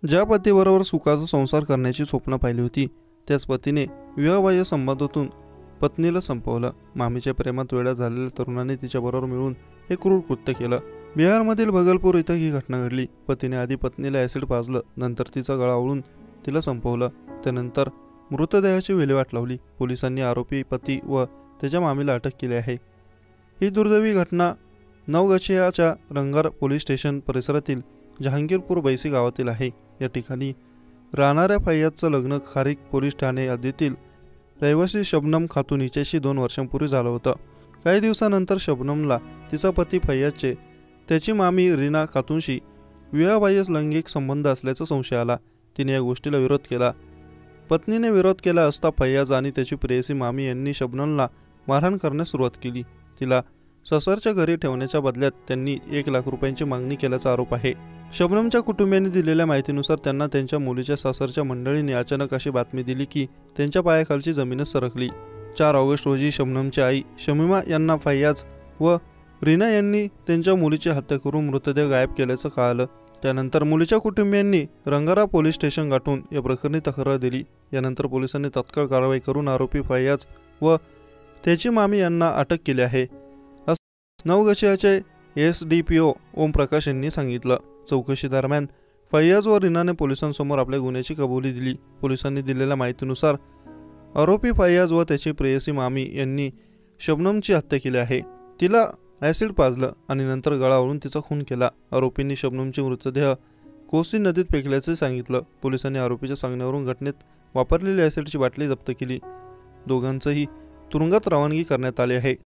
ज्या पतीबरोबर सुखाचा संसार करण्याची स्वप्न पाहिली होती, त्याच पतीने विवाहबाह्य संबंधातून पत्नीला संपवलं. मामीच्या प्रेमात वेडा झालेल्या तरुणाने तिच्याबरोबर मिळून हे क्रूर कृत्य केलं. बिहारमधील भगलपूर इथं ही घटना घडली. पतीने आधी पत्नीला ॲसिड पाजलं, नंतर तिचा गळा आवळून तिला संपवलं. त्यानंतर मृतदेहाची विल्हेवाट लावली. पोलिसांनी आरोपी पती व त्याच्या मामीला अटक केली आहे. ही दुर्दैवी घटना नवगछियाच्या रंगार पोलीस स्टेशन परिसरातील जहांगीरपूर बैसी गावातील आहे. या ठिकाणी राहणाऱ्या फैयाजचं लग्न खारीक पोलीस ठाणे हद्दीतील रहिवासी शबनम खातून हिच्याशी 2 वर्षांपूर्वी झालं होतं. काही दिवसानंतर शबनमला तिचा पती फैयाजचे त्याची मामी रीना खातूनशी विवाहबाह्य लैंगिक संबंध असल्याचा संशय आला. तिने या गोष्टीला विरोध केला. पत्नीने विरोध केला असता फैयाज आणि त्याची प्रेयसी मामी यांनी शबनमला मारहाण करण्यास सुरुवात केली. तिला ससरच्या घरी ठेवण्याच्या बदल्यात त्यांनी 1 लाख रुपयांची मागणी केल्याचा आरोप आहे. शबनमच्या कुटुंबियांनी दिलेल्या माहितीनुसार त्यांना त्यांच्या मुलीच्या सासरच्या मंडळींनी अचानक अशी बातमी दिली की त्यांच्या पायाखालची जमीनच सरकली. 4 ऑगस्ट रोजी शबनमची आई शमीमा यांना फैयाज व रीना यांनी त्यांच्या मुलीची हत्या करून मृतदेह गायब केल्याचं कळालं. त्यानंतर मुलीच्या कुटुंबियांनी रंगारा पोलीस स्टेशन गाठून या प्रकरणी तक्रार दिली. यानंतर पोलिसांनी तात्काळ कारवाई करून आरोपी फैयाज व त्याची मामी यांना अटक केली आहे, असं नवगछियाचे SDPO ओमप्रकाश यांनी सांगितलं. चौकशी दरम्यान फैयाज व रीनाने पोलिसांसमोर आपल्या गुन्ह्याची कबुली दिली. पोलिसांनी दिलेल्या माहितीनुसार आरोपी फैयाज व त्याची प्रेयसी मामी यांनी शबनमची हत्या केली आहे. तिला ॲसिड पाजलं आणि नंतर गळा आवळून तिचा खून केला. आरोपींनी शबनमची मृतदेह कोसी नदीत फेकल्याचे सांगितलं. पोलिसांनी आरोपीच्या सांगण्यावरून घटनेत वापरलेली ॲसिडची बाटली जप्त केली. दोघांचंही तुरुंगात रवानगी करण्यात आली आहे.